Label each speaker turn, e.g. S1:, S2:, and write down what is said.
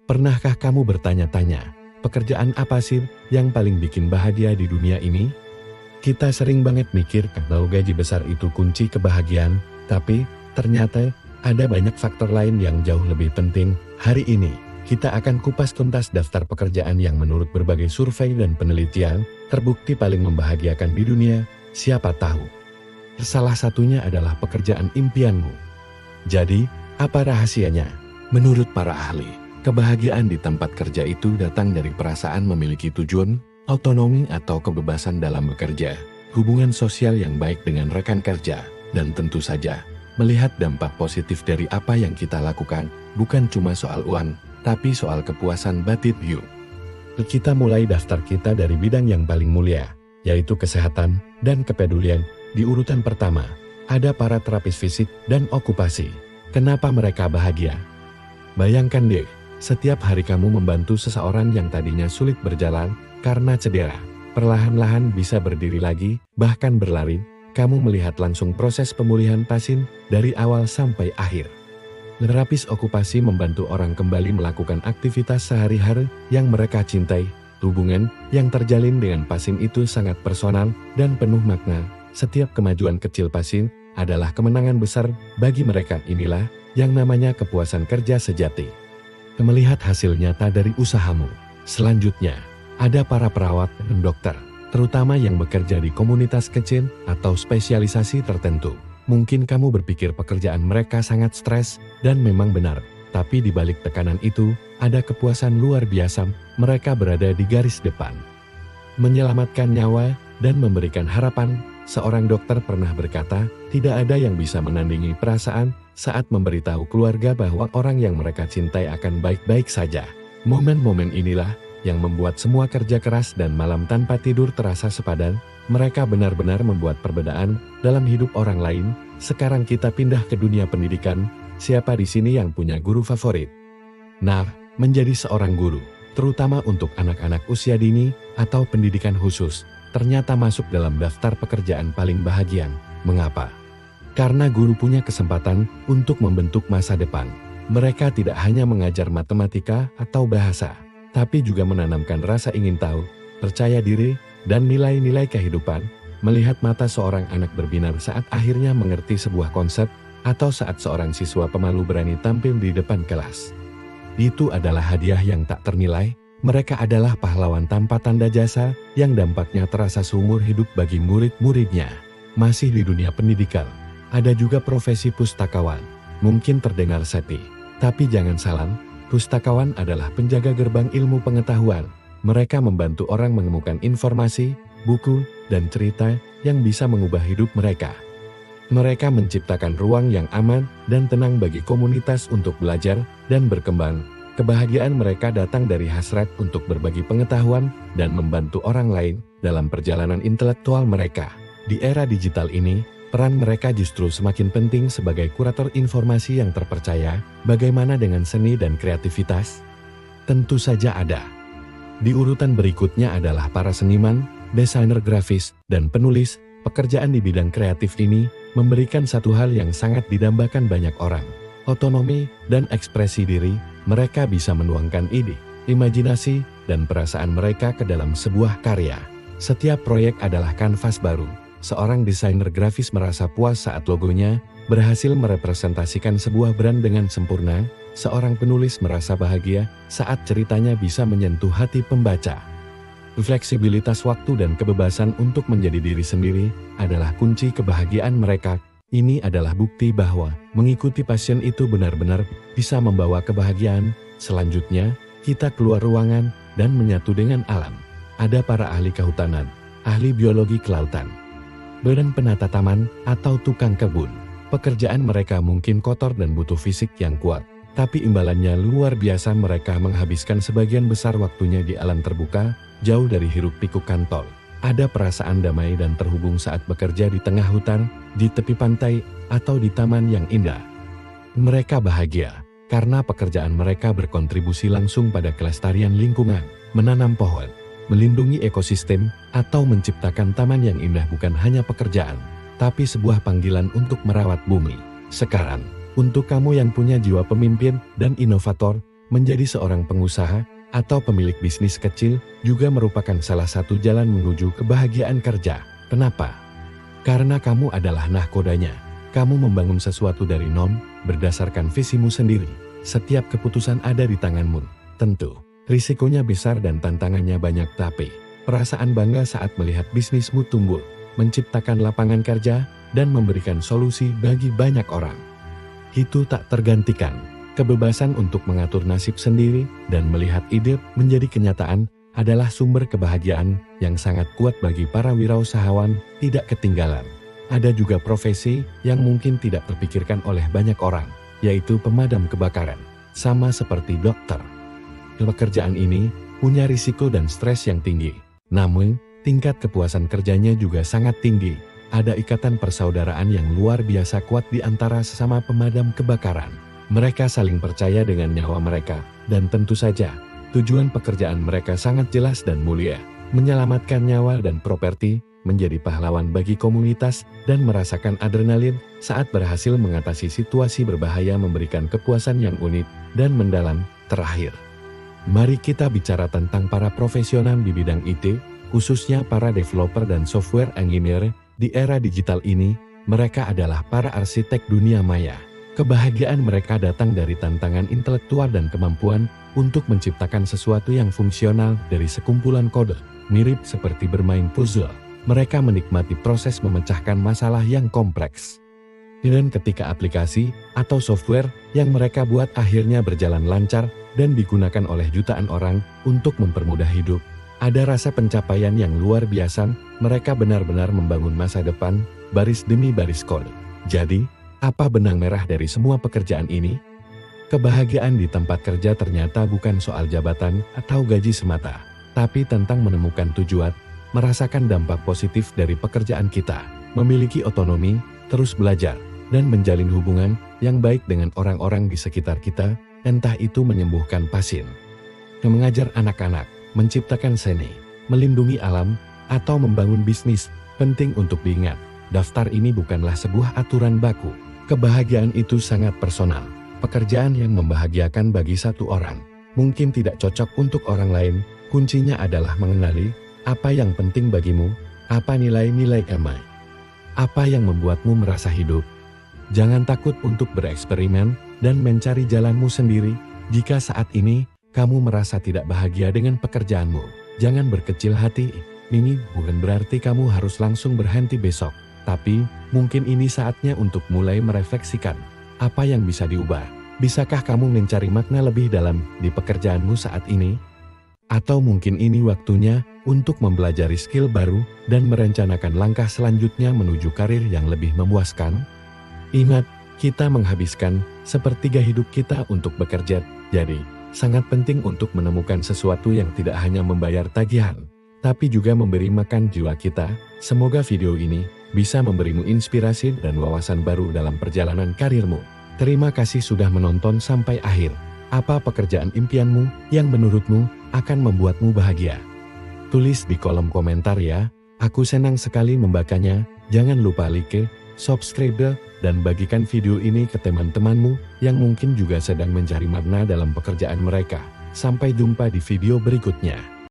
S1: Pernahkah kamu bertanya-tanya, pekerjaan apa sih yang paling bikin bahagia di dunia ini? Kita sering banget mikir kalau gaji besar itu kunci kebahagiaan, tapi ternyata ada banyak faktor lain yang jauh lebih penting. Hari ini, kita akan kupas tuntas daftar pekerjaan yang menurut berbagai survei dan penelitian, terbukti paling membahagiakan di dunia. Siapa tahu, salah satunya adalah pekerjaan impianmu. Jadi, apa rahasianya? Menurut para ahli, kebahagiaan di tempat kerja itu datang dari perasaan memiliki tujuan, otonomi atau kebebasan dalam bekerja, hubungan sosial yang baik dengan rekan kerja, dan tentu saja, melihat dampak positif dari apa yang kita lakukan, bukan cuma soal uang, tapi soal kepuasan batin. Yuk, kita mulai daftar kita dari bidang yang paling mulia, yaitu kesehatan dan kepedulian. Di urutan pertama, ada para terapis fisik dan okupasi. Kenapa mereka bahagia? Bayangkan deh, setiap hari kamu membantu seseorang yang tadinya sulit berjalan karena cedera, perlahan-lahan bisa berdiri lagi, bahkan berlari. Kamu melihat langsung proses pemulihan pasien dari awal sampai akhir. Terapis okupasi membantu orang kembali melakukan aktivitas sehari-hari yang mereka cintai. Hubungan yang terjalin dengan pasien itu sangat personal dan penuh makna. Setiap kemajuan kecil pasien adalah kemenangan besar bagi mereka. Inilah yang namanya kepuasan kerja sejati. Melihat hasil nyata dari usahamu. Selanjutnya, ada para perawat dan dokter, terutama yang bekerja di komunitas kecil atau spesialisasi tertentu. Mungkin kamu berpikir pekerjaan mereka sangat stres, dan memang benar. Tapi di balik tekanan itu, ada kepuasan luar biasa. Mereka berada di garis depan, menyelamatkan nyawa dan memberikan harapan. Seorang dokter pernah berkata, tidak ada yang bisa menandingi perasaan saat memberitahu keluarga bahwa orang yang mereka cintai akan baik-baik saja. Momen-momen inilah yang membuat semua kerja keras dan malam tanpa tidur terasa sepadan. Mereka benar-benar membuat perbedaan dalam hidup orang lain. Sekarang kita pindah ke dunia pendidikan. Siapa di sini yang punya guru favorit? Nah, menjadi seorang guru, terutama untuk anak-anak usia dini atau pendidikan khusus, ternyata masuk dalam daftar pekerjaan paling bahagia. Mengapa? Karena guru punya kesempatan untuk membentuk masa depan. Mereka tidak hanya mengajar matematika atau bahasa, tapi juga menanamkan rasa ingin tahu, percaya diri, dan nilai-nilai kehidupan. Melihat mata seorang anak berbinar saat akhirnya mengerti sebuah konsep, atau saat seorang siswa pemalu berani tampil di depan kelas, itu adalah hadiah yang tak ternilai. Mereka adalah pahlawan tanpa tanda jasa yang dampaknya terasa seumur hidup bagi murid-muridnya. Masih di dunia pendidikan, ada juga profesi pustakawan. Mungkin terdengar seti, tapi jangan salah, pustakawan adalah penjaga gerbang ilmu pengetahuan. Mereka membantu orang menemukan informasi, buku, dan cerita yang bisa mengubah hidup mereka. Mereka menciptakan ruang yang aman dan tenang bagi komunitas untuk belajar dan berkembang. Kebahagiaan mereka datang dari hasrat untuk berbagi pengetahuan dan membantu orang lain dalam perjalanan intelektual mereka. Di era digital ini, peran mereka justru semakin penting sebagai kurator informasi yang terpercaya. Bagaimana dengan seni dan kreativitas? Tentu saja ada. Di urutan berikutnya adalah para seniman, desainer grafis, dan penulis. Pekerjaan di bidang kreatif ini memberikan satu hal yang sangat didambakan banyak orang: otonomi dan ekspresi diri. Mereka bisa menuangkan ide, imajinasi, dan perasaan mereka ke dalam sebuah karya. Setiap proyek adalah kanvas baru. Seorang desainer grafis merasa puas saat logonya berhasil merepresentasikan sebuah brand dengan sempurna. Seorang penulis merasa bahagia saat ceritanya bisa menyentuh hati pembaca. Fleksibilitas waktu dan kebebasan untuk menjadi diri sendiri adalah kunci kebahagiaan mereka. Ini adalah bukti bahwa mengikuti passion itu benar-benar bisa membawa kebahagiaan. Selanjutnya, kita keluar ruangan dan menyatu dengan alam. Ada para ahli kehutanan, ahli biologi kelautan, dan penata taman atau tukang kebun. Pekerjaan mereka mungkin kotor dan butuh fisik yang kuat, tapi imbalannya luar biasa. Mereka menghabiskan sebagian besar waktunya di alam terbuka, jauh dari hiruk-pikuk kantor. Ada perasaan damai dan terhubung saat bekerja di tengah hutan, di tepi pantai, atau di taman yang indah. Mereka bahagia karena pekerjaan mereka berkontribusi langsung pada kelestarian lingkungan, menanam pohon, melindungi ekosistem, atau menciptakan taman yang indah. Bukan hanya pekerjaan, tapi sebuah panggilan untuk merawat bumi. Sekarang, untuk kamu yang punya jiwa pemimpin dan inovator, menjadi seorang pengusaha atau pemilik bisnis kecil juga merupakan salah satu jalan menuju kebahagiaan kerja. Kenapa? Karena kamu adalah nahkodanya. Kamu membangun sesuatu dari nol berdasarkan visimu sendiri. Setiap keputusan ada di tanganmu. Tentu, risikonya besar dan tantangannya banyak, tapi perasaan bangga saat melihat bisnismu tumbuh, menciptakan lapangan kerja, dan memberikan solusi bagi banyak orang, itu tak tergantikan. Kebebasan untuk mengatur nasib sendiri dan melihat ide menjadi kenyataan adalah sumber kebahagiaan yang sangat kuat bagi para wirausahawan. Tidak ketinggalan, ada juga profesi yang mungkin tidak terpikirkan oleh banyak orang, yaitu pemadam kebakaran. Sama seperti dokter, pekerjaan ini punya risiko dan stres yang tinggi. Namun, tingkat kepuasan kerjanya juga sangat tinggi. Ada ikatan persaudaraan yang luar biasa kuat di antara sesama pemadam kebakaran. Mereka saling percaya dengan nyawa mereka, dan tentu saja, tujuan pekerjaan mereka sangat jelas dan mulia. Menyelamatkan nyawa dan properti, menjadi pahlawan bagi komunitas, dan merasakan adrenalin saat berhasil mengatasi situasi berbahaya memberikan kepuasan yang unik dan mendalam. Terakhir, mari kita bicara tentang para profesional di bidang IT, khususnya para developer dan software engineer. Di era digital ini, mereka adalah para arsitek dunia maya. Kebahagiaan mereka datang dari tantangan intelektual dan kemampuan untuk menciptakan sesuatu yang fungsional dari sekumpulan kode. Mirip seperti bermain puzzle, mereka menikmati proses memecahkan masalah yang kompleks. Dan ketika aplikasi atau software yang mereka buat akhirnya berjalan lancar dan digunakan oleh jutaan orang untuk mempermudah hidup, ada rasa pencapaian yang luar biasa. Mereka benar-benar membangun masa depan, baris demi baris kode. Jadi, apa benang merah dari semua pekerjaan ini? Kebahagiaan di tempat kerja ternyata bukan soal jabatan atau gaji semata, tapi tentang menemukan tujuan, merasakan dampak positif dari pekerjaan kita, memiliki otonomi, terus belajar, dan menjalin hubungan yang baik dengan orang-orang di sekitar kita, entah itu menyembuhkan pasien, mengajar anak-anak, menciptakan seni, melindungi alam, atau membangun bisnis. Penting untuk diingat, daftar ini bukanlah sebuah aturan baku. Kebahagiaan itu sangat personal. Pekerjaan yang membahagiakan bagi satu orang mungkin tidak cocok untuk orang lain. Kuncinya adalah mengenali apa yang penting bagimu, apa nilai-nilai kamu, apa yang membuatmu merasa hidup. Jangan takut untuk bereksperimen dan mencari jalanmu sendiri. Jika saat ini kamu merasa tidak bahagia dengan pekerjaanmu, jangan berkecil hati. Ini bukan berarti kamu harus langsung berhenti besok. Tapi, mungkin ini saatnya untuk mulai merefleksikan apa yang bisa diubah. Bisakah kamu mencari makna lebih dalam di pekerjaanmu saat ini? Atau mungkin ini waktunya untuk mempelajari skill baru dan merencanakan langkah selanjutnya menuju karir yang lebih memuaskan? Ingat, kita menghabiskan sepertiga hidup kita untuk bekerja, jadi sangat penting untuk menemukan sesuatu yang tidak hanya membayar tagihan, tapi juga memberi makan jiwa kita. Semoga video ini bisa memberimu inspirasi dan wawasan baru dalam perjalanan karirmu. Terima kasih sudah menonton sampai akhir. Apa pekerjaan impianmu yang menurutmu akan membuatmu bahagia? Tulis di kolom komentar ya, aku senang sekali membacanya. Jangan lupa like, subscribe, dan bagikan video ini ke teman-temanmu yang mungkin juga sedang mencari makna dalam pekerjaan mereka. Sampai jumpa di video berikutnya.